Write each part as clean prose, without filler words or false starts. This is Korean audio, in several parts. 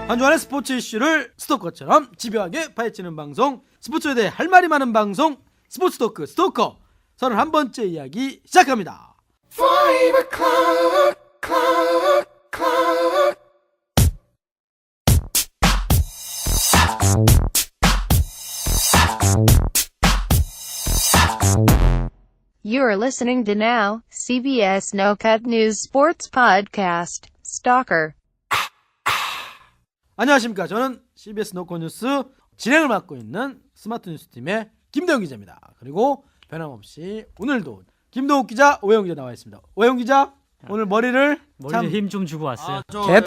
한 주간의 스포츠 이슈를 스토커처럼 집요하게 파헤치는 방송, 스포츠에 대해 할 말이 많은 방송, 스포츠 토크 스토커 31번째 이야기 시작합니다. 5 o'clock. You are listening to now, CBS No Cut News Sports Podcast, Stalker. 안녕하십니까. 저는 CBS 노컷뉴스 진행을 맡고 있는 스마트 뉴스팀의 김대웅 기자입니다. 그리고 변함없이 오늘도 김동욱 기자, 오해영 기자 나와 있습니다. 오해영 기자, 오늘 머리를 머리에 힘 좀 주고 왔어요. 개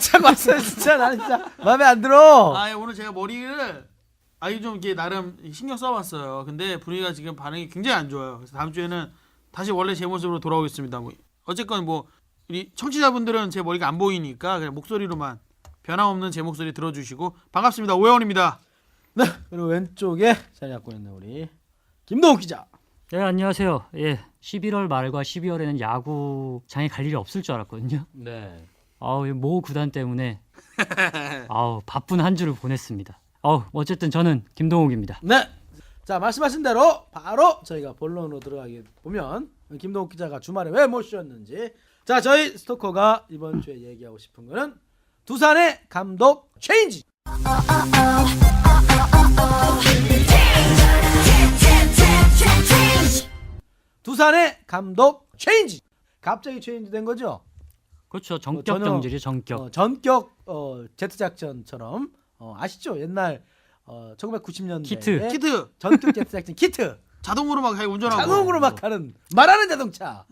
차고 왔어요. 진짜 나는 진짜 마음에 안 들어. 오늘 제가 머리를 좀 이게 나름 신경 써봤어요. 근데 분위기가 지금 반응이 굉장히 안 좋아요. 그래서 다음 주에는 다시 원래 제 모습으로 돌아오겠습니다. 어쨌건 우리 청취자분들은 제 머리가 안 보이니까 그냥 목소리로만 변함없는 제 목소리 들어주시고 반갑습니다. 오해원입니다. 네, 그리고 왼쪽에 자리 잡고 있는 우리 김동욱 기자. 네, 안녕하세요. 예, 11월 말과 12월에는 야구장에 갈 일이 없을 줄 알았거든요. 네. 모 구단 때문에 바쁜 한 주를 보냈습니다. 어쨌든 저는 김동욱입니다. 네. 자, 말씀하신 대로 바로 저희가 본론으로 들어가게 보면 김동욱 기자가 주말에 왜 못 쉬었는지. 자, 저희 스토커가 이번 주에 얘기하고 싶은 거는 두산의 감독 체인지. 두산의 감독 체인지. 갑자기 체인지 된 거죠? 그렇죠. 전격 경질이 전격. 전격 제트 작전처럼 아시죠? 옛날 1990년대 키트 전격 제트 작전 키트. 자동으로 막 운전하고 자동으로 막 하는 말하는 자동차.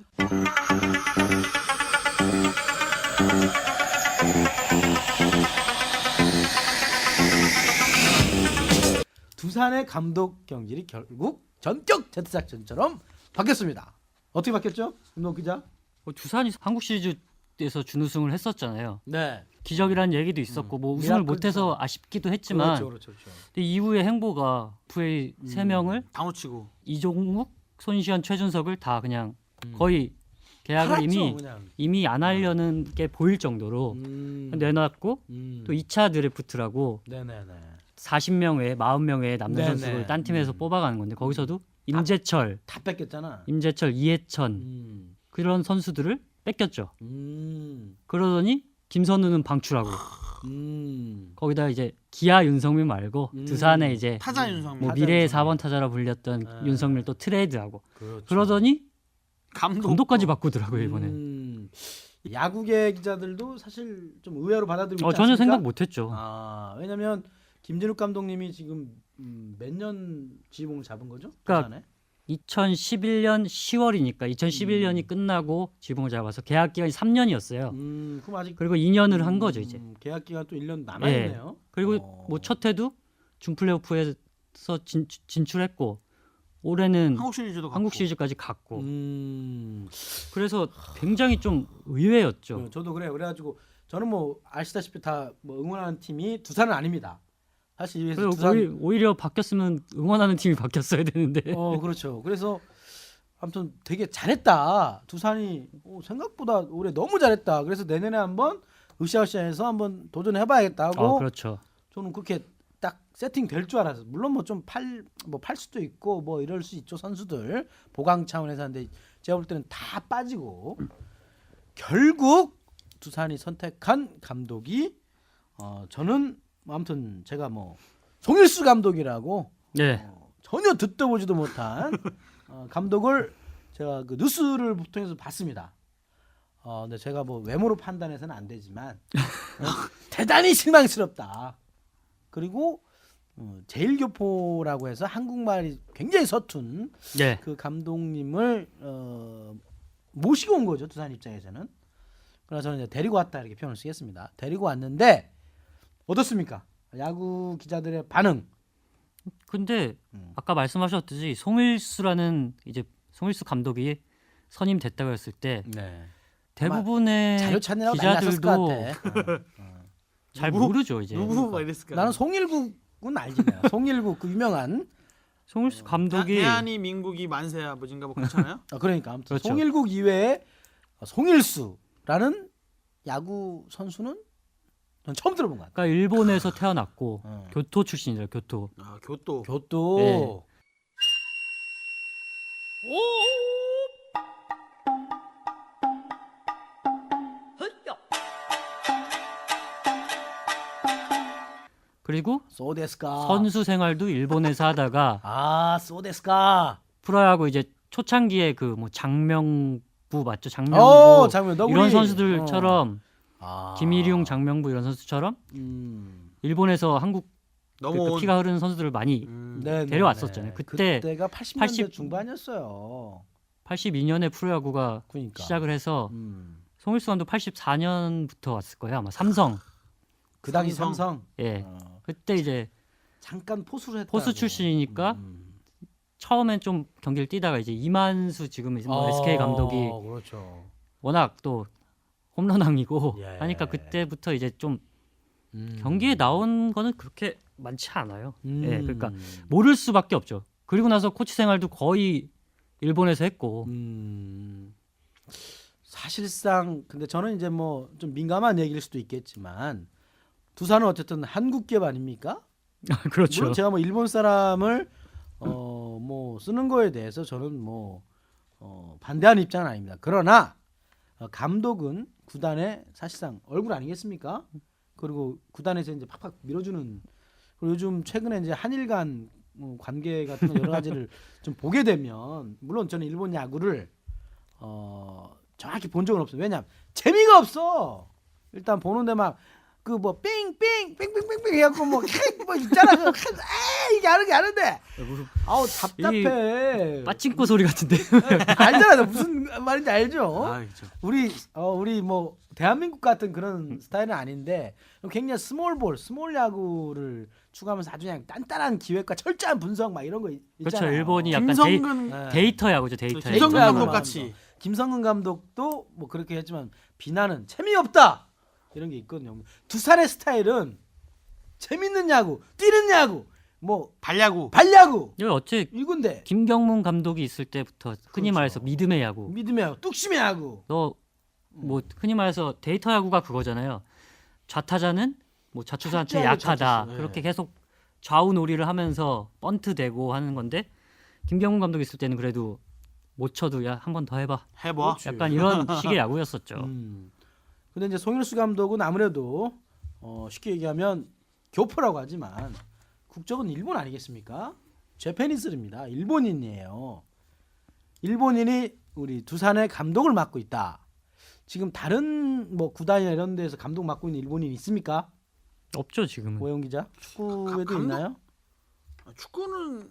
두산의 감독 경질이 결국 전격 제트 작전처럼 바뀌었습니다. 어떻게 바뀌었죠? 김동욱 기자? 두산이 한국 시리즈에서 준우승을 했었잖아요. 네. 기적이라는 얘기도 있었고 우승을 못해서 아쉽기도 했지만 그렇죠. 근데 이후의 행보가 FA 3명을 다 놓치고 이종욱, 손시현, 최준석을 다 그냥 거의 계약을 팔았죠, 이미 안 하려는 게 보일 정도로 내놨고 또 2차 드래프트라고 네네네. 40명 외에 40명 외에 남는 네네. 선수를 딴 팀에서 뽑아가는 건데 거기서도 임재철, 다 뺏겼잖아. 이해천 그런 선수들을 뺏겼죠. 그러더니 김선우는 방출하고 거기다 이제 기아 윤석민 말고 두산에 이제 타자 윤석민, 미래의 4번 타자라 불렸던 윤석민을 또 트레이드하고 그렇죠. 그러더니 감독까지 또. 바꾸더라고요 이번에. 야구계 기자들도 사실 좀 의외로 받아들이고 있지 전혀 않습니까? 생각 못했죠. 왜냐면 김진욱 감독님이 지금 몇 년 지휘봉을 잡은 거죠? 그러니까 두산에? 2011년 10월이니까 2011년이 끝나고 지붕을 잡아서 계약 기간이 3년이었어요. 그럼 아직 그리고 2년을 한 거죠 이제. 계약 기간 또 1년 남아 있네요. 그리고 첫 해도 준 플레이오프에서 진출했고 올해는 한국 시리즈까지 갔고. 그래서 굉장히 좀 의외였죠. 저도 그래요. 그래가지고 저는 아시다시피 다 응원하는 팀이 두산은 아닙니다. 사실 오히려 바뀌었으면 응원하는 팀이 바뀌었어야 되는데. 그렇죠. 그래서 아무튼 되게 잘했다. 두산이 생각보다 올해 너무 잘했다. 그래서 내년에 한번 으쌰으쌰해서 한번 도전해봐야겠다 하고. 그렇죠. 저는 그렇게 딱 세팅 될 줄 알았어요. 물론 좀 팔 수도 있고 이럴 수 있죠, 선수들 보강 차원에서. 하는데 제가 볼 때는 다 빠지고 결국 두산이 선택한 감독이 저는 아무튼 제가 송일수 감독이라고 전혀 듣도 보지도 못한 감독을 제가 그 뉴스를 통해서 봤습니다. 근데 제가 외모로 판단해서는 안 되지만 대단히 실망스럽다. 그리고 제일교포라고 해서 한국말이 굉장히 서툰 그 감독님을 모시고 온 거죠, 두산 입장에서는. 그래서 저는 이제 데리고 왔다 이렇게 표현을 쓰겠습니다. 데리고 왔는데 어떻습니까? 야구 기자들의 반응. 근데 아까 말씀하셨듯이 송일수라는 이제 송일수 감독이 선임됐다고 했을 때 대부분의 자료 찾느라고 많이 났을 것 기자들도 같아. 잘 모르죠 이제. 누구 막 이랬을까? 나는 송일국은 알지. 송일국 그 유명한 송일수 감독이 대한이 민국이 만세야 뭐진가 그렇잖아요. 그러니까 아무튼 그렇죠. 송일국 이외에 송일수라는 야구 선수는 전 처음 들어본 것 같아요. 그러니까 일본에서 태어났고 어. 교토 출신이래요. 교토. 아, 교토. 교토. 예. 그리고 소데스까. 선수 생활도 일본에서 하다가 아 소데스까. 프로야구 이제 초창기에 그 뭐 장명부 맞죠? 장명부 장면 너구리. 이런 선수들처럼 아. 김일용, 장명부 이런 선수처럼 일본에서 한국 그 넘어온. 피가 흐르는 선수들을 많이 네, 데려왔었잖아요. 그때 그때가 80년대 80 중반이었어요. 82년에 프로야구가 그러니까. 시작을 해서 음. 송일수 감독 84년부터 왔을 거예요. 아마 삼성. 그 당이 삼성. 삼성. 예. 어. 그때 이제 잠깐 포수를 했다. 포수 출신이니까 처음엔 좀 경기를 뛰다가 이제 이만수 지금 뭐 SK 감독이 그렇죠. 워낙 또 홈런왕이고 예. 하니까 그때부터 이제 좀 음. 경기에 나온 거는 그렇게 많지 않아요. 음. 예, 그러니까 모를 수밖에 없죠. 그리고 나서 코치 생활도 거의 일본에서 했고 사실상 근데 저는 이제 뭐 좀 민감한 얘기일 수도 있겠지만 두산은 어쨌든 한국계 아닙니까? 그렇죠. 물론 제가 뭐 일본 사람을 뭐 쓰는 거에 대해서 저는 뭐 반대하는 입장은 아닙니다. 그러나 감독은 구단의 사실상 얼굴 아니겠습니까? 그리고 구단에서 이제 팍팍 밀어주는 그리고 요즘 최근에 이제 한일 간 관계 같은 거 여러 가지를 좀 보게 되면 물론 저는 일본 야구를 정확히 본 적은 없어요. 왜냐면 재미가 없어. 일단 보는데 막 그 뭐 삥삥 삥삥삥삥 해갖고 뭐 있잖아. 이게 하는 게 아는데 아우 답답해. 빠찡코 소리 같은데. 알잖아. 나 무슨 말인지 알죠? 아, 그렇죠. 우리 뭐 대한민국 같은 그런 스타일은 아닌데 굉장히 스몰 야구를 추구하면서 아주 그냥 단단한 기획과 철저한 분석 막 이런 거 있잖아요. 그렇죠. 일본이 약간 김성근 네. 데이터 야구죠. 데이터. 김성근 데이터 감독 야구 같이. 김성근 감독도 뭐 그렇게 했지만 비난은 재미없다 이런 게 있거든요. 두산의 스타일은 재밌는 야구, 뛰는 야구, 뭐 발야구. 발야구 여기 어째 이건데 김경문 감독이 있을 때부터 흔히 그렇죠. 말해서 믿음의 야구. 믿음의 야구, 뚝심의 야구. 너 뭐 흔히 말해서 데이터 야구가 그거잖아요. 좌타자는 뭐 좌투수한테 철저하게 약하다. 좌투수, 예. 그렇게 계속 좌우 놀이를 하면서 번트 대고 하는 건데 김경문 감독 있을 때는 그래도 못 쳐도 야 한 번 더 해봐. 해봐. 약간 이런 식의 야구였었죠. 근데 이제 송일수 감독은 아무래도 쉽게 얘기하면 교포라고 하지만 국적은 일본 아니겠습니까? 재패니스입니다. 일본인이에요. 일본인이 우리 두산의 감독을 맡고 있다. 지금 다른 뭐 구단이나 이런 데서 감독 맡고 있는 일본인 있습니까? 없죠 지금은. 오영 기자 축구에도 감독? 있나요? 축구는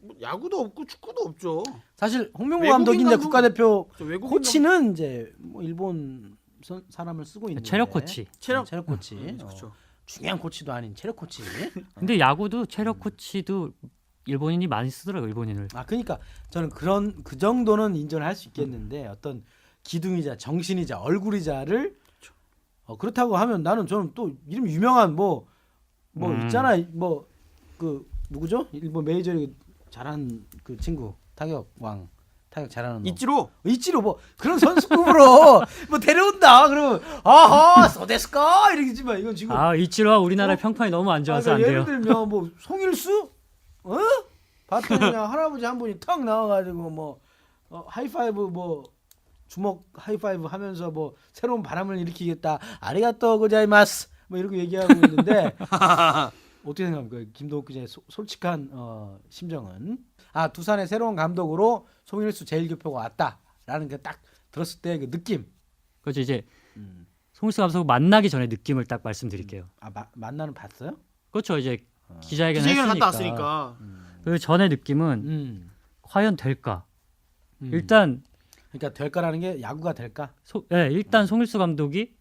뭐 야구도 없고 축구도 없죠. 사실 홍명보 외국인 감독이 이제 감독은- 국가대표 저 외국인 코치는 이제 뭐 일본 사람을 쓰고 있는데 체력 코치. 체력 코치 그렇죠. 중요한 코치도 아닌 체력 코치. 근데 야구도 체력 코치도 일본인이 많이 쓰더라고 일본인을. 아 그러니까 저는 그 정도는 인정을 할 수 있겠는데 어떤 기둥이자 정신이자 얼굴이자를 그렇다고 하면 저는 또 이름 유명한 뭐 있잖아 뭐 그 누구죠? 일본 메이저리그 잘하는 그 친구 타격 잘하는 놈. 이치로 뭐 그런 선수급으로 뭐 데려온다 그러면 아하 소데스까 이러겠지만 이건 지금 아 이치로와 우리나라 평판이 너무 안 좋아서 안 돼요. 예를 들면 뭐 송일수 봤더니 그냥 할아버지 한 분이 턱 나와가지고 뭐 하이파이브 뭐 주먹 하이파이브 하면서 뭐 새로운 바람을 일으키겠다 아리가또 고자이마스 뭐 이러고 얘기하고 있는데 어떻게 생각합니까? 김동욱 기자의 솔직한 심정은 두산의 새로운 감독으로 송일수 제1교포가 왔다라는 게 딱 들었을 때 그 느낌. 그렇죠 이제 송일수 감독 만나기 전에 느낌을 딱 말씀드릴게요. 만나는 봤어요? 그렇죠 이제 기자회견을 기자회견 했으니까. 갔다 왔으니까. 그 전에 느낌은 과연 될까? 음. 일단 그러니까 될까라는 게 야구가 될까? 일단 송일수 감독이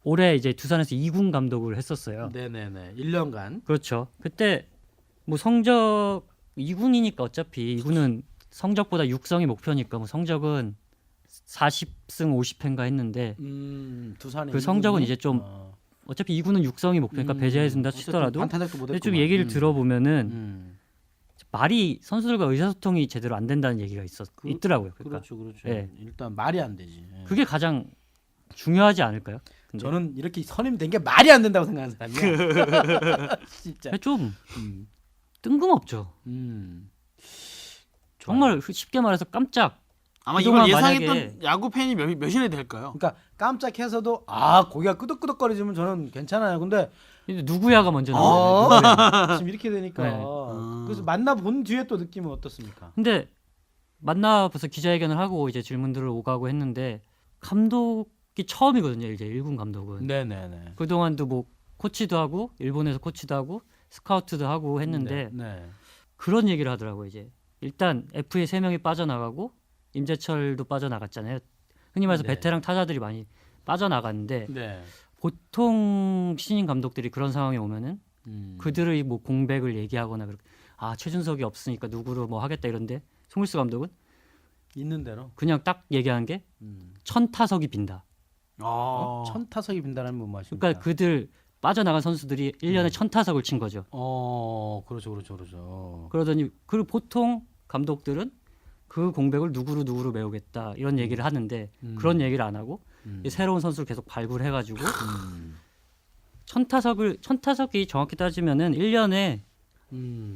올해 이제 두산에서 2군 감독을 했었어요. 네네네. 1년간. 그렇죠. 그때 뭐 성적 2군이니까 어차피 2군은 성적보다 육성이 목표니까 뭐 성적은 40승 50패인가 했는데 두산의 그 성적은 2군이? 이제 좀 어차피 2군은 육성이 목표니까 배제해준다 치더라도 반타작도 못 근데 좀 했구만. 얘기를 들어보면은 말이 선수들과 의사소통이 제대로 안 된다는 얘기가 있더라고요. 그러니까 그렇죠. 예. 일단 말이 안 되지. 예. 그게 가장 중요하지 않을까요? 근데 저는 이렇게 선임된 게 말이 안 된다고 생각하는 사람이야. 진짜. 좀 음. 뜬금없죠. 정말 쉽게 말해서 깜짝. 아마 이걸 그동안 예상했던 만약에- 야구 팬이 몇이나 될까요? 그러니까 깜짝해서도 고개가 끄덕끄덕거리지면 저는 괜찮아요. 근데 근데 누구야가 먼저 나와요. 지금 이렇게 되니까 네. 그래서 만나본 뒤에 또 느낌은 어떻습니까? 근데 만나서 기자회견을 하고 이제 질문들을 오가고 했는데 감독이 처음이거든요. 이제 1군 감독은. 네네네. 그동안도 뭐 코치도 하고 일본에서 코치도 하고 스카우트도 하고 했는데 네. 그런 얘기를 하더라고요. 이제 일단 FA 3명이 빠져나가고 임재철도 빠져나갔잖아요. 흔히 말해서 네. 베테랑 타자들이 많이 빠져나갔는데 네. 보통 신인 감독들이 그런 상황에 오면은 그들의 뭐 공백을 얘기하거나 그렇게 최준석이 없으니까 누구로 뭐 하겠다 이런데 송일수 감독은 있는 대로 그냥 딱 얘기한 게 천타석이 빈다. 천타석이 빈다는 건 무엇입니까? 그러니까 그들 빠져나간 선수들이 1년에 천타석을 친 거죠. 그렇죠. 그러더니 그리고 보통 감독들은 그 공백을 누구로 메우겠다 이런 얘기를 하는데 그런 얘기를 안 하고 새로운 선수를 계속 발굴해가지고 천타석이 정확히 따지면은 1년에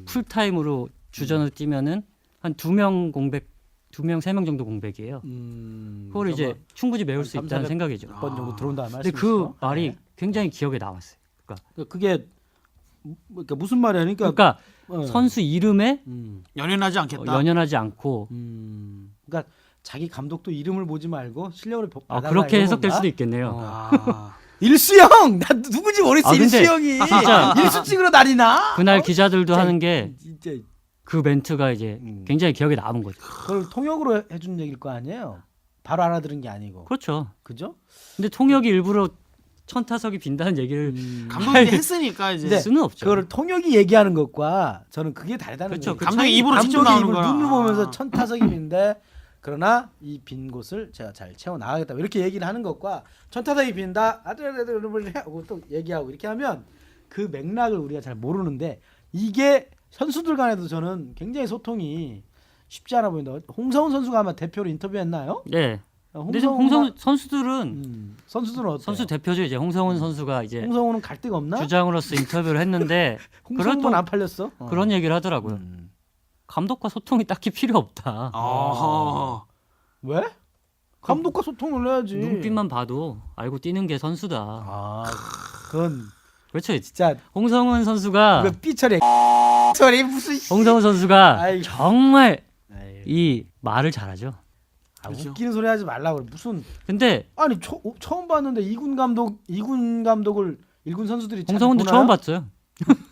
풀타임으로 주전을 뛰면은 한 2명 공백, 2명, 3명 정도 공백이에요. 그걸 이제 충분히 메울 수 있다는 생각이죠. 번 정도 들어온다는 근데 말씀이시죠? 그 말이 네. 굉장히 기억에 남았어요. 그게 그러니까 무슨 말이야? 그러니까 선수 이름에 연연하지 않겠다. 연연하지 않고 그러니까 자기 감독도 이름을 보지 말고 실력을 봐달라 그렇게 이런 해석될 건가? 수도 있겠네요. 일수형 나 누군지 모르겠어. 근데 일수형이 진짜 일수 찍으러 다니나? 그날 기자들도 진짜, 하는 게 진짜 그 멘트가 이제 굉장히 기억에 남은 거죠. 그걸 통역으로 해준 얘기일 거 아니에요? 바로 알아들은 게 아니고. 그렇죠. 그죠? 근데 통역이 일부러 천타석이 빈다는 얘기를 감독이 했으니까 이제 네. 수는 없죠. 그거를 통역이 얘기하는 것과 저는 그게 다르다는 그렇죠. 거예요. 그 감독이 차이- 입으로 직접 감독이 나오는 입을 거야. 눈을 보면서 천타석이 빈데 그러나 이 빈 곳을 제가 잘 채워 나가겠다 이렇게 얘기를 하는 것과 천타석이 빈다 하고 또 얘기하고 이렇게 하면 그 맥락을 우리가 잘 모르는데 이게 선수들 간에도 저는 굉장히 소통이 쉽지 않아 보인다. 홍성훈 선수가 아마 대표로 인터뷰했나요? 네. 근데 홍성훈 홍성훈 선수들은 선수들은 어때요? 선수 대표죠. 이제 홍성훈 선수가 이제 홍성훈은 갈 데가 없나? 주장으로서 인터뷰를 했는데 홍성훈은 그래도 안 팔렸어? 그런 얘기를 하더라고요. 감독과 소통이 딱히 필요 없다. 왜? 감독과 소통을 해야지. 눈빛만 봐도 알고 뛰는 게 선수다. 그건 그렇죠. 진짜 홍성훈 선수가 이거 삐처리 소리 무슨 홍성훈 선수가 아이고. 정말 아이고. 이 말을 잘하죠. 그렇죠. 웃기는 소리 하지 말라고 그래. 무슨 근데 아니 처음 봤는데 이군 감독을 1군 선수들이 잘 홍성훈도 보나요? 처음 봤어요.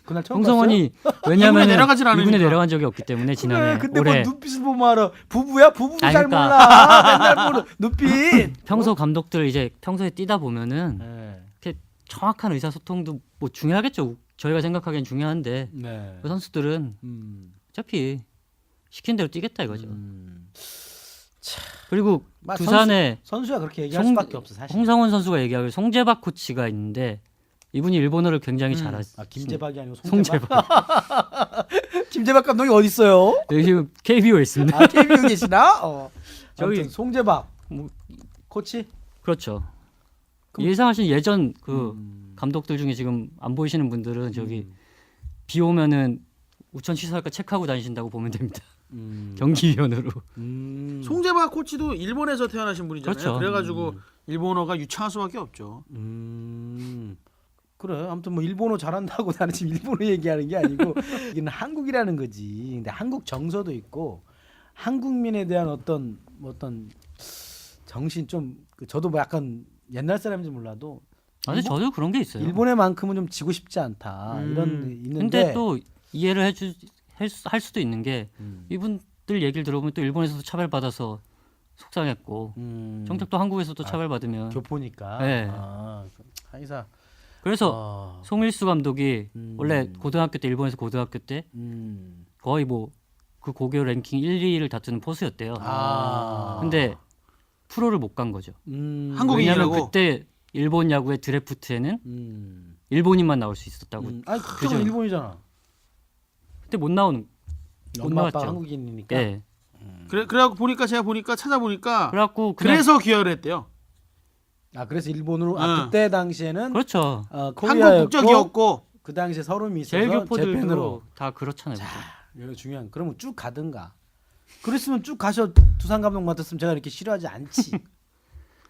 그날 처음 홍성훈이 이군에 왜냐하면 내려가질 않으니까. 이군에 내려간 적이 없기 때문에 봤어요? 지난해 그래, 근데 올해 뭐 눈빛을 보면 알아. 부부야? 부부도 아니, 잘 그러니까. 몰라. 맨날 보는 눈빛. 평소 감독들 이제 평소에 뛰다 보면은 네. 이렇게 정확한 의사소통도 뭐 중요하겠죠. 저희가 생각하기엔 중요한데 네. 그 선수들은 어차피 시킨 대로 뛰겠다 이거죠. 그리고 막 두산에 선수가 그렇게 얘기할 송- 수밖에 없어 사실. 홍성훈 선수가 얘기하고 송재박 코치가 있는데 이분이 일본어를 굉장히 잘하시. 김재박이 아니고 송재박. 송재박. 김재박 감독이 어디 있어요? 여기 지금 KBO에 있습니다. KBO 계시나? 저기- 저기 송재박 뭐- 코치. 그렇죠. 그럼- 예상하신 예전 그 감독들 중에 지금 안 보이시는 분들은 저기 비 오면은 우천 취소할까 체크하고 다니신다고 보면 됩니다. 경기위원으로. 송재박 코치도 일본에서 태어나신 분이잖아요. 그렇죠. 그래가지고 일본어가 유창할 수밖에 없죠. 그래. 아무튼 뭐 일본어 잘한다고 나는 지금 일본어 얘기하는 게 아니고 이건 한국이라는 거지. 근데 한국 정서도 있고 한국민에 대한 어떤 정신 좀 저도 뭐 약간 옛날 사람인지 몰라도 근데 저도 그런 게 있어요. 일본에만큼은 좀 지고 싶지 않다. 이런 게 있는데 근데 또 이해를 할 수도 있는 게 이분들 얘기를 들어보면 또 일본에서도 차별받아서 속상했고 정작 또 한국에서도 차별받으면 교포니까. 네. 하이사. 그래서 송일수 감독이 원래 고등학교 때 일본에서 고등학교 때 거의 뭐 그 고교 랭킹 1, 2위를 다투는 포수였대요. 근데 프로를 못 간 거죠. 왜냐하면 한국인이라고. 그때 일본 야구의 드래프트에는 일본인만 나올 수 있었다고. 아니 그죠? 그쪽은 일본이잖아. 그때 못 나오는. 못 엄마 아빠 나왔죠. 한국인이니까. 예. 그래갖고 제가 찾아보니까 그래갖고 그냥 그래서 기여를 했대요. 아 그래서 일본으로 응. 그때 당시에는 그렇죠. 한국 코리아였고 국적이었고 그 당시에 서름이 있어서 제일교포들도 재팬으로. 다 그렇잖아요. 자, 이거 중요한. 그러면 쭉 가든가. 그랬으면 쭉 가셔. 두산 감독 맡았으면 제가 이렇게 싫어하지 않지.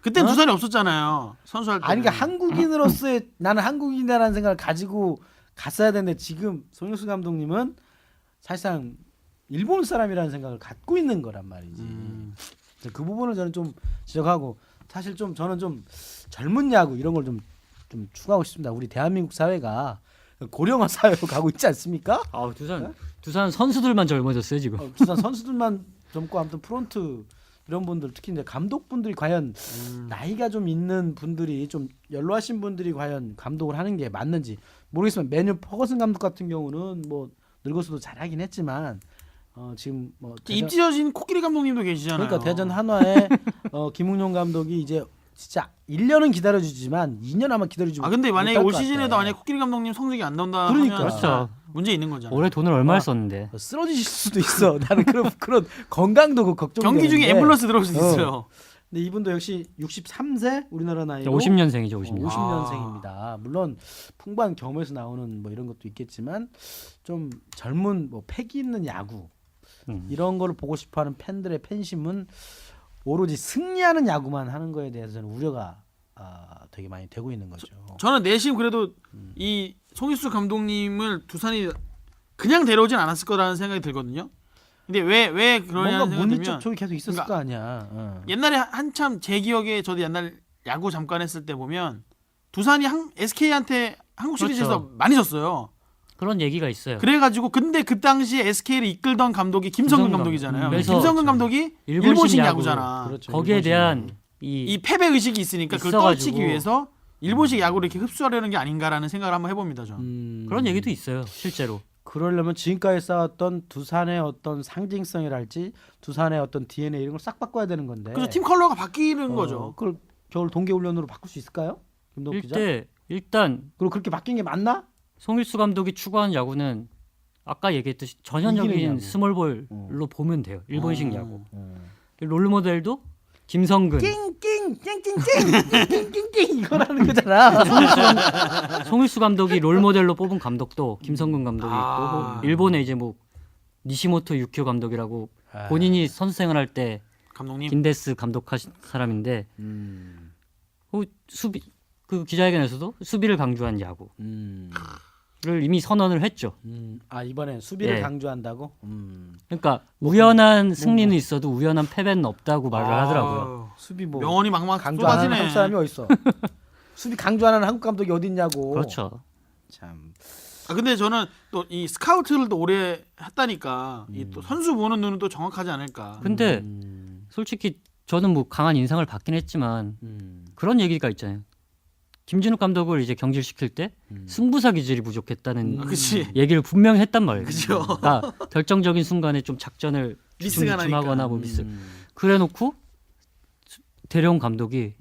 그때 두산이 없었잖아요. 선수할 때. 아니 그러니까 한국인으로서의 나는 한국인이라는 생각을 가지고 갔어야 되는데 지금 송영수 감독님은 사실상 일본 사람이라는 생각을 갖고 있는 거란 말이지. 그 부분을 저는 좀 지적하고 사실 좀 저는 좀 젊은 야구 이런 걸 좀 추구하고 싶습니다. 우리 대한민국 사회가 고령화 사회로 가고 있지 않습니까? 아 두산 선수들만 젊어졌어요 지금. 두산 선수들만 젊고 아무튼 프론트 이런 분들 특히 이제 감독분들이 과연 나이가 좀 있는 분들이 좀 연로하신 분들이 과연 감독을 하는 게 맞는지 모르겠지만 매뉴 퍼거슨 감독 같은 경우는 뭐 늙어서도 잘하긴 했지만 지금 뭐 입지어진 코끼리 감독님도 계시잖아요. 그러니까 대전 한화의 김웅용 감독이 이제 진짜 1년은 기다려주지만 2년 아마 기다려주지 아 근데 만약에 못할 올 것 시즌에도 같아. 만약에 코끼리 감독님 성적이 안 나온다 그러니까. 하면 그렇죠. 문제 있는 거잖아요. 올해 돈을 얼마를 썼는데. 쓰러지실 수도 있어. 나는 그런 건강도 그 걱정이 경기 중에 되는데. 앰뷸런스 들어올 수도 있어요. 근데 이분도 역시 63세 우리나라 나이로 50년생이죠 50년. 50년생입니다. 물론 풍부한 경험에서 나오는 뭐 이런 것도 있겠지만 좀 젊은 뭐 패기 있는 야구 이런 거를 보고 싶어하는 팬들의 팬심은 오로지 승리하는 야구만 하는 거에 대해서 저는 우려가 되게 많이 되고 있는 거죠. 저는 내심 그래도 이 송일수 감독님을 두산이 그냥 데려오진 않았을 거라는 생각이 들거든요. 근데 왜 뭔가 그러냐는 생각이 물리적 들면 촉이 계속 있었을 그러니까 거 아니야. 옛날에 한참 제 기억에 저도 옛날 야구 잠깐 했을 때 보면 두산이 SK한테 한국 시리즈에서 그렇죠. 많이 졌어요. 그런 얘기가 있어요. 그래가지고 근데 그 당시에 SK를 이끌던 감독이 김성근 김성근 감독이잖아요. 그래서 김성근 감독이 일본식 일본식 야구. 야구잖아. 그렇죠. 거기에 일본식 대한 야구. 이 패배 의식이 있으니까 그걸 있어가지고. 떨치기 위해서 일본식 야구를 이렇게 흡수하려는 게 아닌가라는 생각을 한번 해봅니다. 저는. 그런 얘기도 있어요 실제로. 그러려면 지금까지 쌓았던 두산의 어떤 상징성이랄지 두산의 어떤 DNA 이런 걸 싹 바꿔야 되는 건데. 그래서 팀 컬러가 바뀌는 거죠. 그걸 겨울 동계훈련으로 바꿀 수 있을까요? 김동욱 기자? 일단 그리고 그렇게 바뀐 게 맞나? 송일수 감독이 추구하는 야구는 아까 얘기했듯이 이기는 전형적인 야구. 스몰볼로 보면 돼요. 일본식 야구. 롤모델도 김성근. 낑낑낑낑낑낑낑낑 이거라는 거잖아. 송일수 감독이 롤모델로 뽑은 감독도 김성근 감독이 아. 있고 일본에 이제 뭐 니시모토 유키오 감독이라고 본인이 선수 생활할 때 감독님. 긴데스 감독하신 사람인데 수비 그 기자회견에서도 수비를 강조한 야구를 이미 선언을 했죠. 이번에 수비를 예. 강조한다고? 그러니까 우연한 승리는 있어도 우연한 패배는 없다고 말을 하더라고요. 수비 뭐 명언이 막막 강조 안 하는 쏟아지네. 한국 사람이 어딨어? 수비 강조 안 하는 한국 감독이 어딨냐고. 그렇죠. 참. 근데 저는 또 이 스카우트를 또 오래 했다니까 이 또 선수 보는 눈은 또 정확하지 않을까. 근데 솔직히 저는 뭐 강한 인상을 받긴 했지만 그런 얘기가 있잖아요. 김진욱 감독을 이제 경질시킬 때 승부사 기질이 부족했다는 그치. 얘기를 분명히 했단 말이에요. 그죠. 그러니까 결정적인 순간에 좀 작전을 미스가 주춤하거나 나니까. 뭐 미스. 그래놓고 데려온 감독이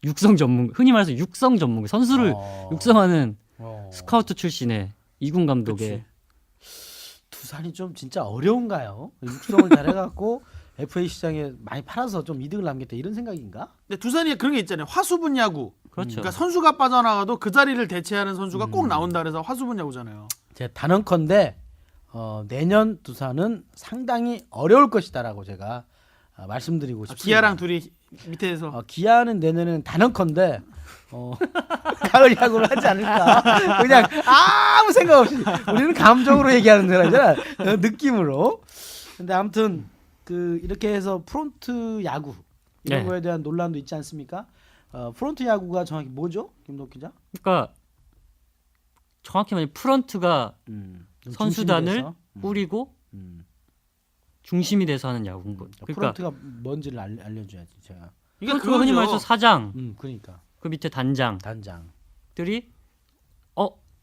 육성 전문, 흔히 말해서 육성 전문, 선수를 육성하는 스카우트 출신의 이군 감독의 두산이 좀 진짜 어려운가요? 육성을 잘해갖고 FA 시장에 많이 팔아서 좀 이득을 남겠다 이런 생각인가? 근데 두산이 그런 게 있잖아요. 화수분 야구. 그렇죠. 그러니까 선수가 빠져나가도 그 자리를 대체하는 선수가 꼭 나온다 그래서 화수분 야구잖아요. 제가 단언컨대 내년 두산은 상당히 어려울 것이다라고 제가 말씀드리고 싶습니다. 기아랑 둘이 밑에서 기아는 내년에는 단언컨대 가을 야구를 하지 않을까. 그냥 아무 생각 없이 우리는 감정으로 얘기하는 거잖아. 느낌으로. 근데 아무튼 그 이렇게 해서 프론트 야구 이런 네. 거에 대한 논란도 있지 않습니까? 프론트 야구가 정확히 뭐죠, 김덕 기자? 그러니까 정확히 말하면 프런트가 선수단을 중심이 돼서? 꾸리고 중심이 돼서 하는 야구인 거예요. 그러니까 프론트가 뭔지를 알려줘야지 제가. 그러니까 그거 흔히 그거죠. 말해서 사장, 그러니까 그 밑에 단장들이 단장.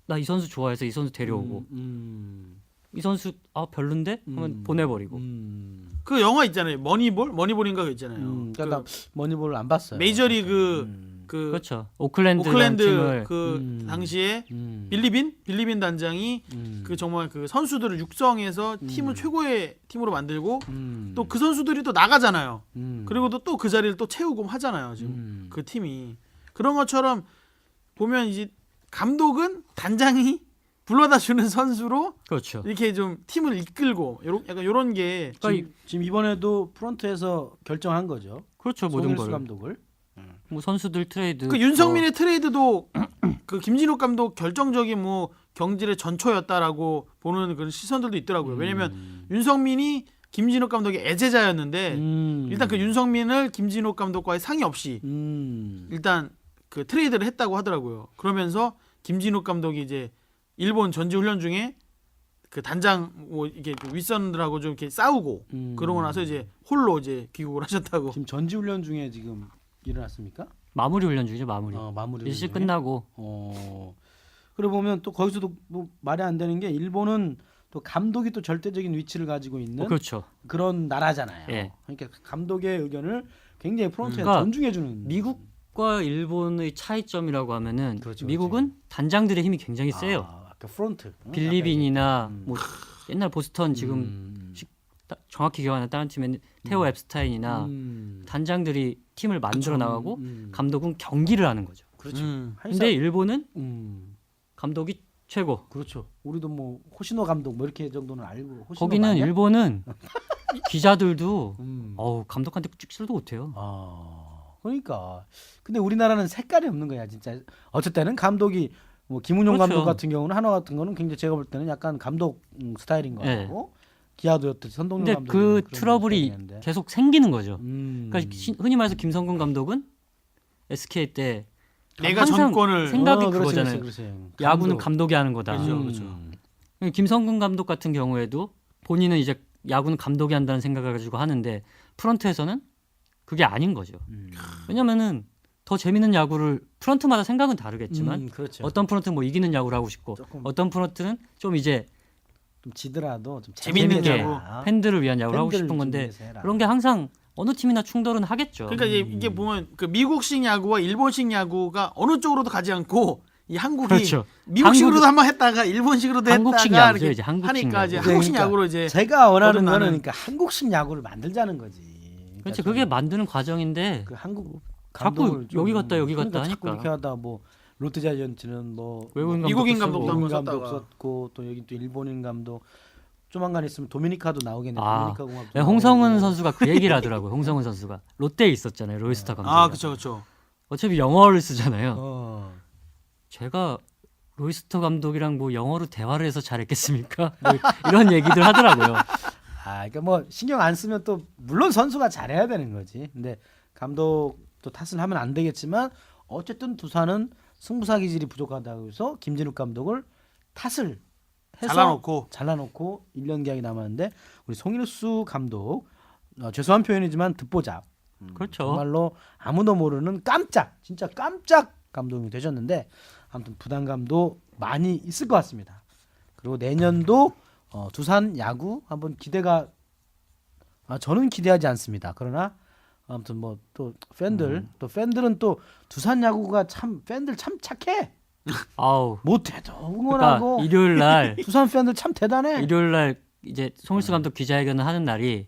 나 이 선수 좋아해서 이 선수 데려오고 이 선수 별론데 하면 보내버리고. 그 영화 있잖아요. 머니볼인가 그 있잖아요. 그러니까 나 머니볼을 안 봤어요. 메이저리그 그 그렇죠. 오클랜드 팀을 그 당시에 빌리빈 단장이 그 정말 그 선수들을 육성해서 팀을 최고의 팀으로 만들고 또 그 선수들이 또 나가잖아요. 그리고 또 그 자리를 또 채우고 하잖아요. 지금 그 팀이 그런 것처럼 보면 이제 감독은 단장이 불러다 주는 선수로 그렇죠. 이렇게 좀 팀을 이끌고 약간 이런 게 지금 이번에도 프런트에서 결정한 거죠. 그렇죠. 모든 송일수 걸. 감독을. 뭐 선수들 트레이드. 그 윤성민의 트레이드도 그 김진욱 감독 결정적인 뭐 경질의 전초였다라고 보는 그런 시선들도 있더라고요. 왜냐면 윤성민이 김진욱 감독의 애제자였는데 일단 그 윤성민을 김진욱 감독과의 상의 없이 일단 그 트레이드를 했다고 하더라고요. 그러면서 김진욱 감독이 이제 일본 전지 훈련 중에 그 단장 뭐 이게 윗선들하고 좀 이렇게 싸우고 그러고 나서 이제 홀로 이제 귀국을 하셨다고. 지금 전지훈련 중에 지금 일어났습니까? 마무리 훈련 중이죠. 마무리. 마무리. 시즌 끝나고. 그러고 보면 또 거기서도 뭐 말이 안 되는 게 일본은 또 감독이 또 절대적인 위치를 가지고 있는 그렇죠. 그런 나라잖아요. 예. 그러니까 감독의 의견을 굉장히 프론트에 그러니까 존중해주는. 미국과 일본의 차이점이라고 하면은 그렇죠, 미국은 단장들의 힘이 굉장히 세요. 아까 프론트. 빌리빈이나 뭐 옛날 보스턴 지금 정확히 기억하는 다른 팀에는 테오 앱스타인이나 단장들이 팀을 만들어 나가고 감독은 경기를 하는 거죠. 그렇죠. 근데 일본은 감독이 최고. 그렇죠. 우리도 뭐 호시노 감독 뭐 이렇게 정도는 알고. 호시노 거기는 맞냐? 일본은 기자들도 감독한테 찍지도 못해요. 그러니까. 근데 우리나라는 색깔이 없는 거야, 진짜. 어쩔 때는 감독이 뭐 김은용 그렇죠. 감독 같은 경우는 한화 같은 거는 굉장히 제가 볼 때는 약간 감독 스타일인 거 네. 같고 기아도였듯이 선동열 근데 감독. 그 트러블이 계속 생기는 거죠. 그러니까 흔히 말해서 김성근 감독은 SK 때 내가 항상 전권을 생각이 그렇지, 그거잖아요. 그렇지. 야구는 감독이 하는 거다. 그렇죠. 김성근 감독 같은 경우에도 본인은 이제 야구는 감독이 한다는 생각을 가지고 하는데 프런트에서는 그게 아닌 거죠. 왜냐면은 더 재밌는 야구를 프런트마다 생각은 다르겠지만 그렇죠. 어떤 프런트는 뭐 이기는 야구를 하고 싶고 조금 어떤 프런트는 좀 이제 좀 지더라도 좀 재밌는 재밌게 야구. 팬들을 위한 야구를 하고 팬들을 싶은 건데 준비해서 해라. 그런 게 항상 어느 팀이나 충돌은 하겠죠. 그러니까 이게 보면 그 미국식 야구와 일본식 야구가 어느 쪽으로도 가지 않고 이 한국이 그렇죠. 미국식으로도 한번 했다가 일본식으로도 한국식 했다가 야구죠, 이렇게 이제 한국식 하니까 야구. 이제 한국식 그러니까 야구로 이제 제가 원하는 거듭나는- 거는 그러니까 한국식 야구를 만들자는 거지. 그렇죠. 그게 만드는 과정인데 그 한국 자꾸 감독을 좀- 여기 갔다 여기 갔다 그러니까 자꾸 하니까. 이렇게 하다 뭐 롯데자이언츠는 뭐 외국인 미국인 감독도 감독도 미국인 한번 감독 썼다가. 썼고 또 여기 또 일본인 감독 조만간 있으면 도미니카도 나오겠네. 아, 도미니카 공화국. 네, 홍성은 선수가 그 얘기를 하더라고요. 홍성은 선수가 롯데에 있었잖아요. 로이스터 감독. 아 그렇죠 그렇죠. 어차피 영어를 쓰잖아요. 제가 로이스터 감독이랑 뭐 영어로 대화를 해서 잘했겠습니까? 뭐 이런 얘기들 하더라고요. 그러니까 뭐 신경 안 쓰면 또 물론 선수가 잘해야 되는 거지. 근데 감독도 탓을 하면 안 되겠지만 어쨌든 두산은 승부사 기질이 부족하다고 해서 김진욱 감독을 탓을 해서 잘라놓고 1년 계약이 남았는데 우리 송일수 감독 죄송한 표현이지만 듣보잡. 그렇죠. 정말로 아무도 모르는 진짜 깜짝 감독이 되셨는데 아무튼 부담감도 많이 있을 것 같습니다. 그리고 내년도 두산 야구 한번 기대가 저는 기대하지 않습니다. 그러나 아무튼 뭐 또 팬들은 또 두산 야구가 참 팬들 참 착해. 아우. 못해도 그러니까 응원하고 일요일 날 두산 팬들 참 대단해. 일요일 날 이제 송일수 감독 기자회견을 하는 날이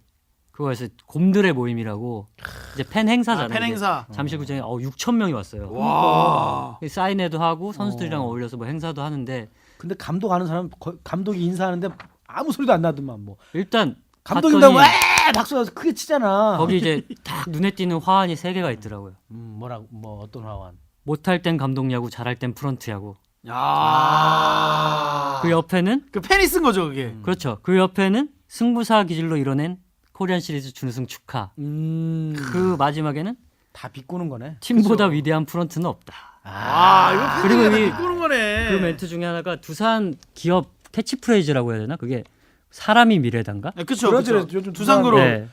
그거에서 곰들의 모임이라고 이제 팬 행사잖아요. 팬 행사. 잠실구장에 6천 명이 왔어요. 와. 사인회도 하고 선수들이랑 어울려서 뭐 행사도 하는데 근데 감독 아는 사람 감독이 인사하는데 아무 소리도 안 나더만 뭐. 일단 감독인데 봤더니 왜 박수 크게 치잖아. 거기 이제 딱 눈에 띄는 화환이 3개가 있더라고요. 뭐 어떤 화환? 못할 땐 감독 야구, 잘할 땐 프런트 야구. 야. 그 옆에는 그 팬이 쓴 거죠 그게. 그렇죠. 그 옆에는 승부사 기질로 이뤄낸 코리안 시리즈 준우승 축하. 그 마지막에는 다 비꼬는 거네. 팀보다 위대한 프런트는 없다. 이거 그리고 팬들이 이- 바꾸는 거네. 그 멘트 중에 하나가 두산 기업 캐치프레이즈라고 해야 되나? 그게 사람이 미래단가? 네, 그렇죠. 그러죠. 그렇죠. 요즘 두산 그룹. 네.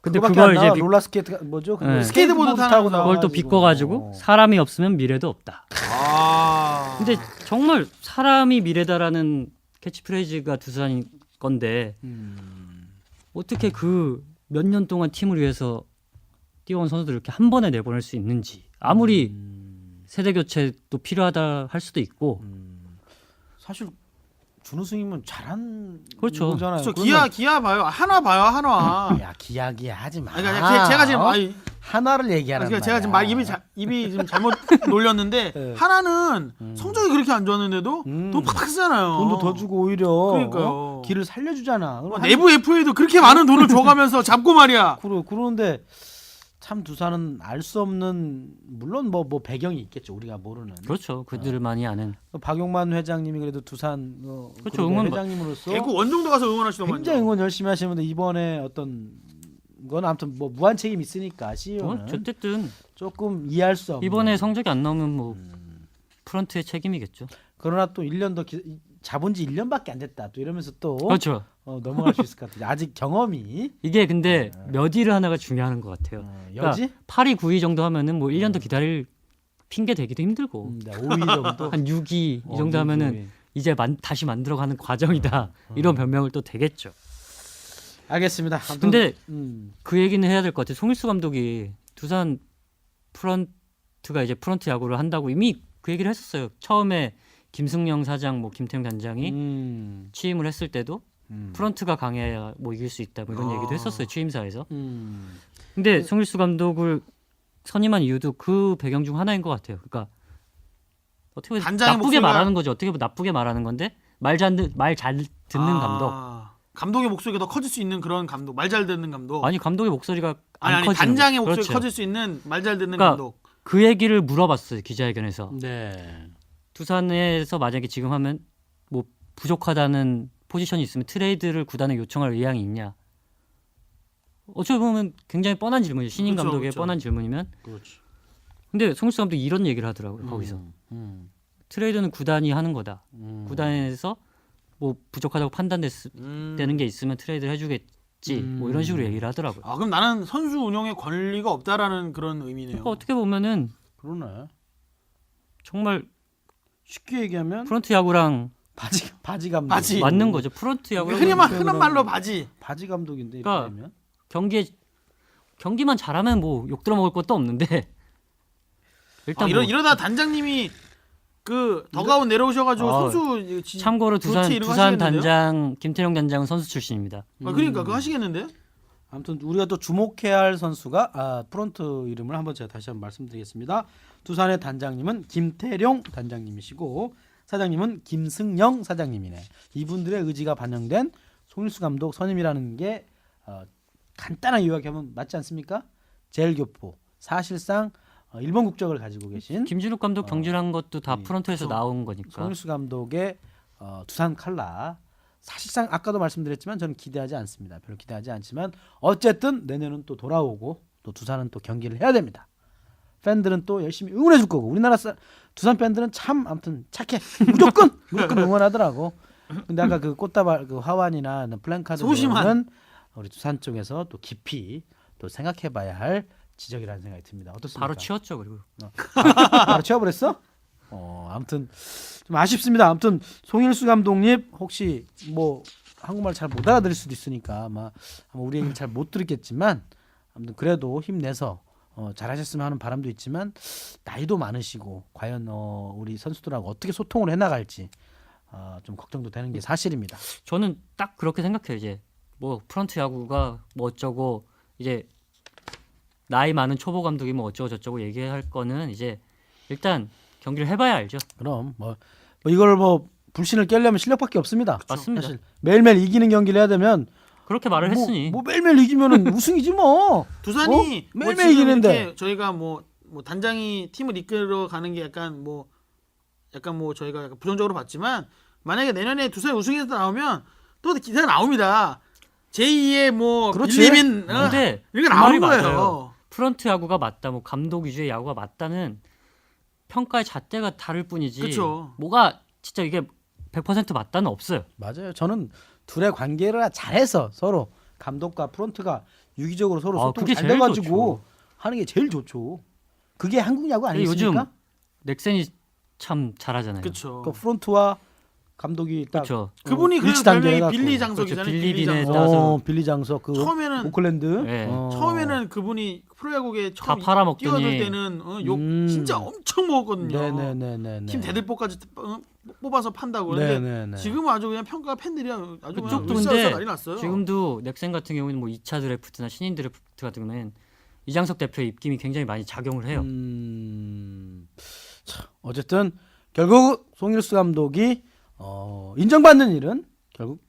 근데 그거밖에 그걸 안 나와. 이제 롤러 스케이트 뭐죠? 네. 스케이트보드 타고 그걸 또 나와가지고. 비꿔가지고 사람이 없으면 미래도 없다. 근데 정말 사람이 미래다라는 캐치프레이즈가 두산 건데 어떻게 그 몇 년 동안 팀을 위해서 뛰어온 선수들을 이렇게 한 번에 내보낼 수 있는지 아무리 세대 교체도 필요하다 할 수도 있고 사실 준우승이면 잘한 그렇죠. 거잖아요. 저 그러면- 기아 봐요. 하나 봐요. 하나. 야 기약이 하지 마. 그러니까 제가 지금 아니, 하나를 얘기하는 그러니까 거야. 제가 지금 입이 지금 잘못 놀렸는데 네. 하나는 성적이 그렇게 안 좋았는데도 돈 팍팍 쓰잖아요. 돈도 더 주고 오히려 그러니까요. 길을 살려주잖아. 그럼 내부 FA도 그렇게 많은 돈을 줘가면서 잡고 말이야. 그러는데 참 두산은 알 수 없는 물론 뭐 배경이 있겠죠. 우리가 모르는. 그렇죠. 그들만이 아는. 박용만 회장님이 그래도 두산 그렇죠. 그룹의 응원 회장님으로서 대구 원정도 가서 응원하시더만요. 굉장히 응원 열심히 하시는데 이번에 어떤 건 아무튼 뭐 무한 책임 있으니까 CEO는 어쨌든 조금 이해할 수 없는. 이번에 성적이 안 나오면 뭐 프런트의 책임이겠죠. 그러나 또 1년 더 잡은 지 1년밖에 안 됐다. 또 이러면서 또 그렇죠. 넘어갈 수 있을 것 같아요. 아직 경험이 이게 근데 몇 일을 하나가 중요한 것 같아요. 여지? 8위, 9위 정도 하면은 뭐 1년 더 기다릴 핑계 대기도 힘들고 5위 정도. 한 6위 이 정도 하면은 이제 다시 만들어가는 과정이다 이런 변명을 또 되겠죠. 알겠습니다. 아무튼, 근데 그 얘기는 해야 될 것 같아요. 송일수 감독이 두산 프런트가 이제 프런트 야구를 한다고 이미 그 얘기를 했었어요. 처음에 김승영 사장, 뭐 김태형 단장이 취임을 했을 때도 프런트가 강해야 뭐 이길 수 있다 뭐 이런 얘기도 했었어요. 취임사에서. 근데 송일수 감독을 선임한 이유도 그 배경 중 하나인 것 같아요. 그러니까 어떻게 보면 단장의 나쁘게 목소리가- 말하는 거죠. 어떻게 보면 나쁘게 말하는 건데 말 잘 듣는 감독. 감독의 목소리가 더 커질 수 있는 그런 감독. 말 잘 듣는 감독. 아니 감독의 목소리가 안 아니 커지는 단장의 거죠. 목소리 그렇죠. 커질 수 있는 말 잘 듣는 그러니까 감독. 그 얘기를 물어봤어요 기자회견에서. 네. 두산에서 만약에 지금 하면 뭐 부족하다는 포지션이 있으면 트레이드를 구단에 요청할 의향이 있냐? 어찌 보면 굉장히 뻔한 질문이죠. 신인 그렇죠, 감독의 그렇죠. 뻔한 질문이면. 그렇죠. 근데 송일수 감독이 이런 얘기를 하더라고요. 거기서 트레이드는 구단이 하는 거다. 구단에서 뭐 부족하다고 판단되는 게 있으면 트레이드를 해주겠지. 뭐 이런 식으로 얘기를 하더라고요. 아 그럼 나는 선수 운영에 권리가 없다라는 그런 의미네요. 그러니까 어떻게 보면은 그러네. 정말 쉽게 얘기하면 프런트 야구랑 바지 감독. 바지. 맞는 거죠. 프런트 야구랑 흔한 말로 바지. 바지 감독인데 그러니까 이렇게 되면 경기만 잘하면 뭐 욕 들어 먹을 것도 없는데 일단 뭐 이러다 단장님이 그 더가운 내려오셔가지고 아, 선수 참고로 교체 이런 거 두산 하시겠는데요? 단장 김태형 단장은 선수 출신입니다. 그러니까 그거 하시겠는데? 아무튼 우리가 또 주목해야 할 선수가 프런트 이름을 한번 제가 다시 한번 말씀드리겠습니다. 두산의 단장님은 김태룡 단장님이시고 사장님은 김승영 사장님이네. 이분들의 의지가 반영된 송일수 감독 선임이라는 게 간단하게 요약하면 맞지 않습니까? 제일교포 사실상 일본 국적을 가지고 계신 김진욱 감독 경질한 것도 다 예, 프런트에서 그렇죠. 나온 거니까. 송일수 감독의 두산 칼라 사실상 아까도 말씀드렸지만 저는 기대하지 않습니다. 별로 기대하지 않지만 어쨌든 내년은 또 돌아오고 또 두산은 또 경기를 해야 됩니다. 팬들은 또 열심히 응원해 줄 거고 우리나라 두산 팬들은 참 아무튼 착해. 무조건 응원하더라고. 근데 아까 그 꽃다발 그 화환이나 플랜카드 소심한. 보면 우리 두산 쪽에서 또 깊이 또 생각해봐야 할 지적이라는 생각이 듭니다. 어떻습니까? 바로 치웠죠 그리고. 바로 취업을했어? 아무튼 좀 아쉽습니다. 아무튼 송일수 감독님 혹시 뭐 한국말 잘 못 알아들을 수도 있으니까 아마 우리 얘기를 잘 못 들었겠지만 아무튼 그래도 힘내서 잘하셨으면 하는 바람도 있지만 나이도 많으시고 과연 우리 선수들하고 어떻게 소통을 해나갈지 좀 걱정도 되는 게 사실입니다. 저는 딱 그렇게 생각해요. 이제 뭐 프런트 야구가 뭐 어쩌고 이제 나이 많은 초보 감독이 뭐 어쩌고 저쩌고 얘기할 거는 이제 일단 경기를 해봐야 알죠. 그럼 뭐 이걸 뭐 불신을 깨려면 실력밖에 없습니다. 맞습니다. 사실 매일매일 이기는 경기를 해야 되면 그렇게 말을 했으니 뭐 매일매일 이기면은 우승이지 뭐. 두산이 뭐 매일매일 지금 이기는데. 이렇게 저희가 뭐 단장이 팀을 이끌어 가는 게 약간 뭐 저희가 약간 부정적으로 봤지만 만약에 내년에 두산이 우승해서 나오면 또 기사가 나옵니다. 제2의 뭐 그렇지. 빌리빈 근데 이게 그 나오는 말이 거예요. 맞아요. 프런트 야구가 맞다, 뭐 감독 위주의 야구가 맞다는 평가의 잣대가 다를 뿐이지. 그쵸. 뭐가 진짜 이게 100% 맞다는 없어요. 맞아요. 저는 둘의 관계를 잘해서 서로 감독과 프런트가 유기적으로 서로 소통 그게 잘 제일 돼가지고 하는 게 제일 좋죠. 그게 한국 야구 요즘 아니겠습니까? 넥센이 참 잘하잖아요. 그렇죠. 그 프런트와 감독이 딱 그렇죠. 그분이 그냥 일치 단결 별명이 해갖고. 빌리 장석이잖아요. 그렇죠. 빌리 빌리빈의 장석. 따서. 빌리 장석 그 처음에는 오클랜드 네. 처음에는 그분이 프로야구에 다 처음 팔아먹더니. 뛰어들 때는 욕 진짜 엄청 먹었거든요. 네네네네. 팀 대들보까지 뽑아서 판다고. 근데 네네네. 지금은 아주 그냥 평가 팬들이 아주 그냥 그쪽도 울싸울싸 근데 난리 났어요. 지금도 넥센 같은 경우는 뭐 2차 드래프트나 신인 드래프트 같은 경우는 이장석 대표의 입김이 굉장히 많이 작용을 해요. 자, 어쨌든 결국 송일수 감독이 인정받는 일은 결국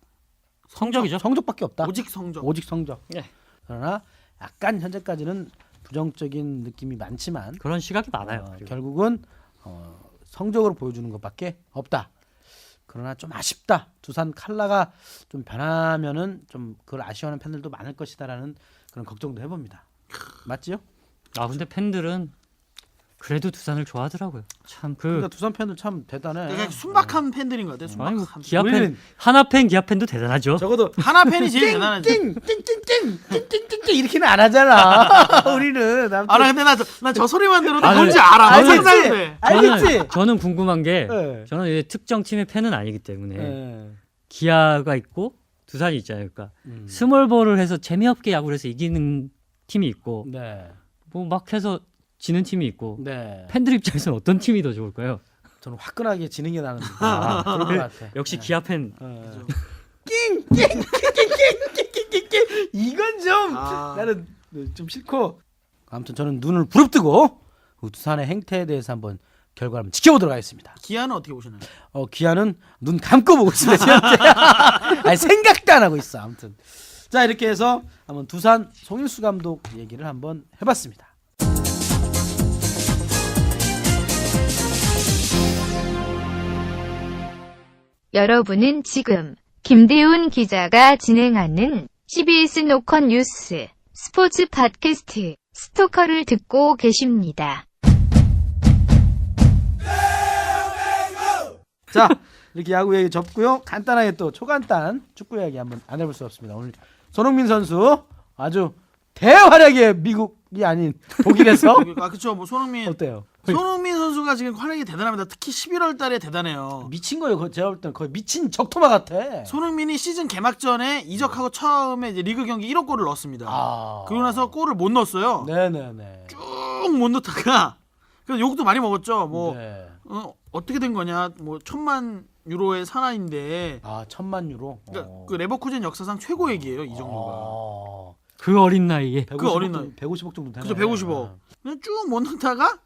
성적이죠. 성적밖에 없다. 오직 성적. 오직 성적. 네. 그러나 약간 현재까지는 부정적인 느낌이 많지만 그런 시각이 많아요. 그리고. 결국은 성적으로 보여주는 것밖에 없다. 그러나 좀 아쉽다. 두산 칼라가 좀 변하면은 좀 그걸 아쉬워하는 팬들도 많을 것이다라는 그런 걱정도 해봅니다. 맞지요? 아 근데 팬들은 그래도 두산을 좋아하더라고요. 참 그러니까 두산 팬들 참 대단해. 그러니까 순박한 팬들인 것 같아요. 아니 뭐 순박한. 기아 팬 우리는- 하나 팬 기아 팬도 대단하죠. 적어도 하나 팬이 제일 대단하죠. 띵띵띵띵띵띵띵띵 이렇게는 안 하잖아. 우리는 아무튼 알아 근데 나 저 소리만 들어도 아니, 뭔지 알아. 알겠지? 상상돼. 알겠지? 저는 궁금한 게 네. 저는 이제 특정 팀의 팬은 아니기 때문에 네. 기아가 있고 두산이 있잖아요. 그러니까 스몰볼을 해서 재미없게 야구를 해서 이기는 팀이 있고 네. 뭐 막 해서 지는 팀이 있고 네. 팬들 입장에서는 어떤 팀이 더 좋을까요? 저는 화끈하게 지는 게 나는 그런 것 같아. 역시 기아 팬. 이건 좀 아. 나는 좀 싫고 아무튼 저는 눈을 부릅뜨고 두산의 행태에 대해서 한번 결과를 한번 지켜보도록 하겠습니다. 기아는 어떻게 보시나요? 기아는 눈 감고 보고 있습니다. 지금. 아니, 생각도 안 하고 있어. 아무튼 자 이렇게 해서 한번 두산 송일수 감독 얘기를 한번 해봤습니다. 여러분은 지금 김대훈 기자가 진행하는 CBS 노컷 뉴스 스포츠 팟캐스트 스토커를 듣고 계십니다. 자 이렇게 야구 얘기 접고요. 간단하게 또 초간단 축구 이야기 한번 안 해볼 수 없습니다. 오늘 손흥민 선수 아주 대활약의 미국이 아닌 독일에서 아 그렇죠. 뭐 손흥민 어때요? 선수가 지금 활약이 대단합니다. 특히 11월달에 대단해요. 미친 거예요. 제가 볼 때는 거의 미친 적토마 같아. 손흥민이 시즌 개막전에 이적하고 처음에 이제 리그 경기 1호 골을 넣었습니다. 아. 그러고 나서 골을 못 넣었어요. 네네네. 쭉 못 넣다가 그래서 욕도 많이 먹었죠. 뭐 네. 어떻게 된 거냐? 뭐 1,000만 유로의 산하인데 아 1,000만 유로. 그러니까 그 레버쿠젠 역사상 최고액이에요. 이 정도가. 그 어린 나이에 150억 그 어린 정도, 150억 정도 되네. 그죠 150억. 그냥 쭉 못 넣다가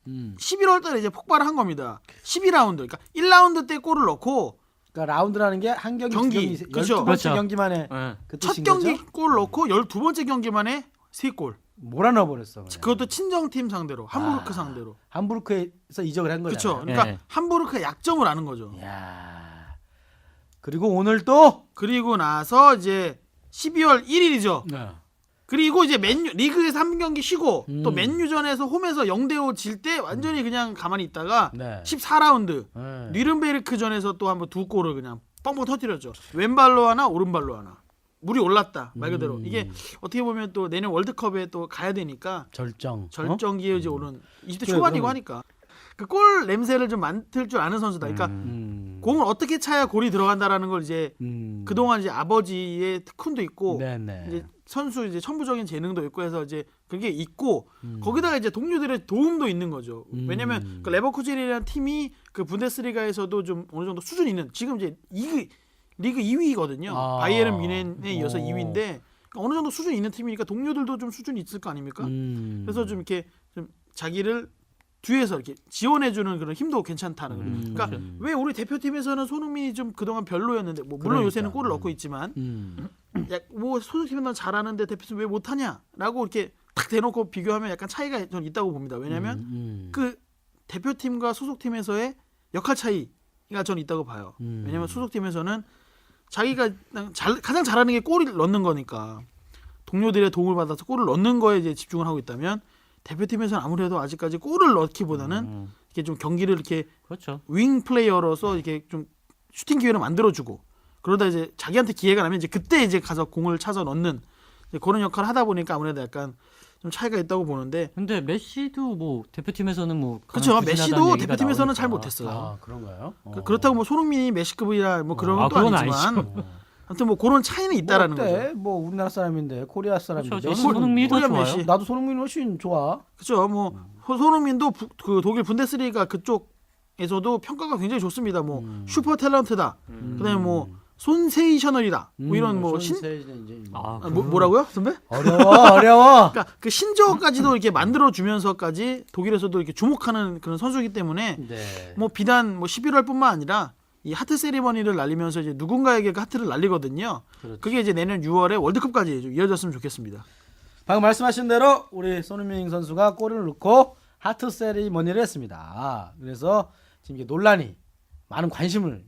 11월달에 이제 폭발을 한 겁니다. 12라운드. 그러니까 1라운드 때 골을 넣고 그러니까 라운드라는 게 한 경기, 경기. 두 경기, 그렇죠. 12번째 그렇죠. 경기만에 네. 그 첫 뜻인 경기 거죠? 골 넣고 12번째 경기만에 3골. 몰아넣어 버렸어. 그것도 친정팀 상대로 함부르크 상대로. 함부르크에서 이적을 한 그렇죠. 거잖아요. 그러니까 네. 함부르크의 약점을 아는 거죠. 야. 그리고 오늘 또 그리고 나서 이제 12월 1일이죠. 네. 그리고 이제 맨유 리그에서 한 경기 쉬고 또 음. 맨유전에서 홈에서 0대5 질 때 완전히 그냥 가만히 있다가 네. 14라운드 네. 뉘른베르크전에서 또 한번 두 골을 그냥 뻥뻥 터뜨렸죠. 왼발로 하나 오른발로 하나. 물이 올랐다 말 그대로. 이게 어떻게 보면 또 내년 월드컵에 또 가야 되니까 절정. 절정기에 이제 오른 20대 그래, 초반이고 그럼. 하니까 그 골 냄새를 좀 맡을 줄 아는 선수다. 그러니까 공을 어떻게 차야 골이 들어간다라는 걸 이제 그동안 이제 아버지의 특훈도 있고 네네. 이제 선수 이제 천부적인 재능도 있고 해서 이제 그게 있고 거기다가 이제 동료들의 도움도 있는 거죠. 왜냐면 그 레버쿠젠이라는 팀이 그 분데스리가에서도 좀 어느 정도 수준 있는 지금 이제 리그 2위거든요. 아. 바이에른 뮌헨에 이어서 오. 2위인데 어느 정도 수준 있는 팀이니까 동료들도 좀 수준이 있을 거 아닙니까? 그래서 좀 이렇게 좀 자기를 뒤에서 이렇게 지원해주는 그런 힘도 괜찮다는 거죠. 그러니까 왜 우리 대표팀에서는 손흥민이 좀 그동안 별로였는데 뭐 물론 그러니까. 요새는 골을 넣고 있지만 야, 뭐 소속팀은 잘하는데 대표팀 왜 못하냐라고 이렇게 탁 대놓고 비교하면 약간 차이가 저는 있다고 봅니다. 왜냐하면 그 대표팀과 소속팀에서의 역할 차이가 저는 있다고 봐요. 왜냐하면 소속팀에서는 자기가 가장 잘하는 게 골을 넣는 거니까 동료들의 도움을 받아서 골을 넣는 거에 이제 집중을 하고 있다면 대표팀에서는 아무래도 아직까지 골을 넣기보다는 이렇게 좀 경기를 이렇게 그렇죠. 윙 플레이어로서 이렇게 좀 슈팅 기회를 만들어주고 그러다 이제 자기한테 기회가 나면 이제 그때 이제 가서 공을 차서 넣는 이제 그런 역할을 하다 보니까 아무래도 약간 좀 차이가 있다고 보는데 근데 메시도 뭐 대표팀에서는 뭐 그렇죠. 가장 메시도 부진하다는 얘기가 대표팀에서는 나오니까. 잘 못했어요. 아 그런가요? 그렇다고 뭐 손흥민이 메시급이라 뭐 그런 것도 그건 아니지만 아무튼 뭐 그런 차이는 있다라는 뭐 어때? 거죠. 뭐 우리나라 사람인데 코리아 사람인데. 그렇죠. 저는 손흥민이 더 코리아 좋아요. 메시. 나도 손흥민 훨씬 좋아. 그렇죠. 뭐 손흥민도 그 독일 분데스리가 그쪽에서도 평가가 굉장히 좋습니다. 뭐 슈퍼 탤런트다. 그다음에 뭐 손세이셔널이다. 뭐 이런 뭐 신 아, 뭐라고요, 선배? 어려워. 그러니까 그 신조어까지도 이렇게 만들어 주면서까지 독일에서도 이렇게 주목하는 그런 선수이기 때문에 네. 뭐 비단 뭐 11월뿐만 아니라 이 하트 세리머니를 날리면서 이제 누군가에게 그 하트를 날리거든요. 그렇죠. 그게 이제 내년 6월에 월드컵까지 좀 이어졌으면 좋겠습니다. 방금 말씀하신 대로 우리 손흥민 선수가 골을 넣고 하트 세리머니를 했습니다. 그래서 지금 이게 논란이 많은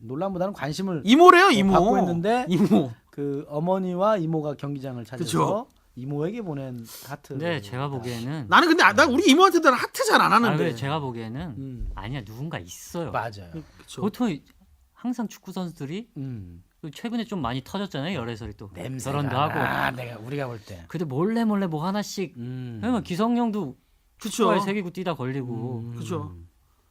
논란보다는 관심을 이모래요, 이모. 받고 있는데 이모. 그 어머니와 이모가 경기장을 찾아서 그쵸. 이모에게 보낸 하트. 근데 제가 보기에는 나는 근데 나 우리 이모한테는 하트 잘 안 아, 하는데. 근데 제가 보기에는 아니야 누군가 있어요. 맞아요. 그쵸. 보통 항상 축구 선수들이 음. 최근에 좀 많이 터졌잖아요. 열애설이 또 냄새가 결혼도 하고. 나, 내가 우리가 볼 때. 근데 몰래 뭐 하나씩. 왜냐면 기성용도 그쵸. 축구에 새기고 뛰다 걸리고. 그죠.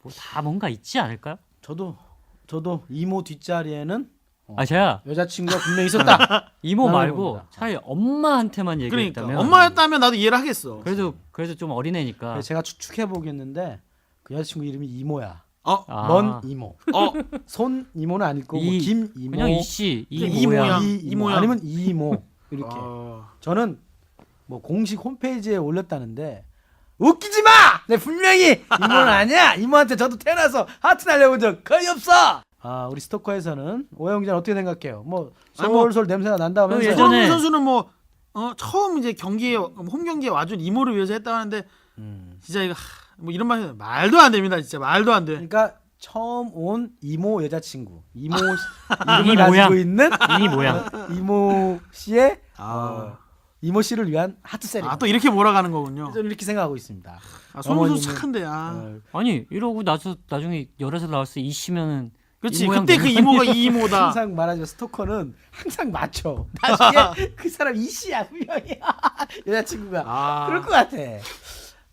뭐 다 뭔가 있지 않을까요? 저도 이모 뒷자리에는 아 제가 여자친구가 분명히 있었다. 이모 나는 말고 봅니다. 차라리 엄마한테만 그러니까 얘기했다면. 엄마였다면 나도 이해를 하겠어. 그래도 좀 어린애니까. 그래서 제가 추측해 보겠는데 그 여자친구 이름이 이모야. 어? 먼 이모. 어? 손 이모는 아닐 거고 김 이모. 그냥 이씨 이모야. 이 이모 아니면 이 이모 이렇게. 아. 저는 뭐 공식 홈페이지에 올렸다는데 웃기지 마! 내 분명히 이모는 아니야. 이모한테 저도 태어나서 하트 날려본 적 거의 없어. 아 우리 스토커에서는 오영 기자 솔 생각해요? 뭐 아니, 뭐- 솔솔 냄새가 난다면서요? 예전에- 손흥민 선수는 뭐 처음 이제 홈 경기에 와준 이모를 위해서 했다 하는데 진짜 이거 뭐 이런 말도 안 됩니다. 진짜 말도 안 돼. 그러니까 처음 온 이모 여자친구 이모 이 이름을 가지고 모양. 있는 이 모양. 이모 씨의 아. 이모 씨를 위한 하트 세리. 또 이렇게 몰아가는 거군요. 저는 이렇게 생각하고 있습니다. 손흥민 선수 어머님은- 착한데. 아니 이러고 나중에 열애설 나왔을 때 이씨면은 그렇지. 이 모양 그때 그 너무 이모가 이 이모다. 항상 말하죠. 스토커는 항상 맞춰. 나중에 그 사람 이 씨야 분명히 여자친구가 아. 그럴 것 같아.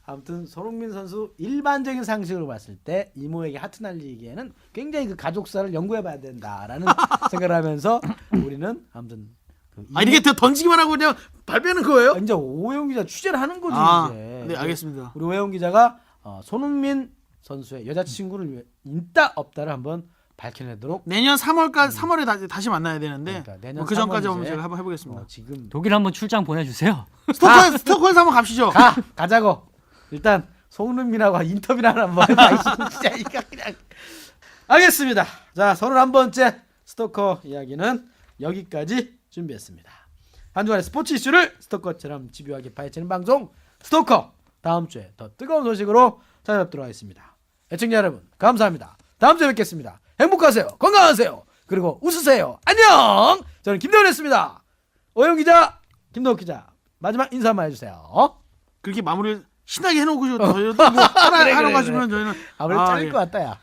아무튼 손흥민 선수 일반적인 상식으로 봤을 때 이모에게 하트 날리기에는 굉장히 그 가족사를 연구해봐야 된다라는 생각을 하면서 우리는 아무튼 그 이렇게 던지기만 하고 그냥 발표하는 거예요? 이제 오영 기자 취재를 하는 거지 이제. 네, 알겠습니다. 우리 오영 기자가 손흥민 선수의 여자친구를 위해 있다 없다를 한번 밝혀내도록. 내년 3월에 다시 만나야 되는데 그러니까 내년 뭐그 전까지 3월 한번 이제 제가 한번 해보겠습니다. 지금 독일 한번 출장 보내주세요. 스토커에서 한번 갑시죠. 가자고. 일단 손흥민하고 인터뷰를 하나 한번 해봐. 진짜 이거 그냥. 알겠습니다. 자, 31번째 스토커 이야기는 여기까지 준비했습니다. 한 주간의 스포츠 이슈를 스토커처럼 집요하게 파헤치는 방송 스토커. 다음 주에 더 뜨거운 소식으로 찾아뵙도록 하겠습니다. 애청자 여러분 감사합니다. 다음 주에 뵙겠습니다. 행복하세요. 건강하세요. 그리고 웃으세요. 안녕. 저는 김대훈이었습니다. 오영 기자, 김동욱 기자 마지막 인사 한번 해주세요. 그렇게 마무리를 신나게 해놓고 저희도 뭐 하러 가시면 저희는 아무래도 잘릴 예. 것 같다 야.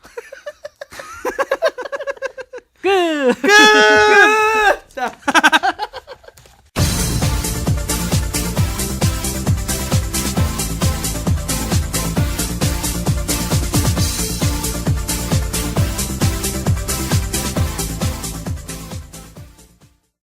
끝. 끝.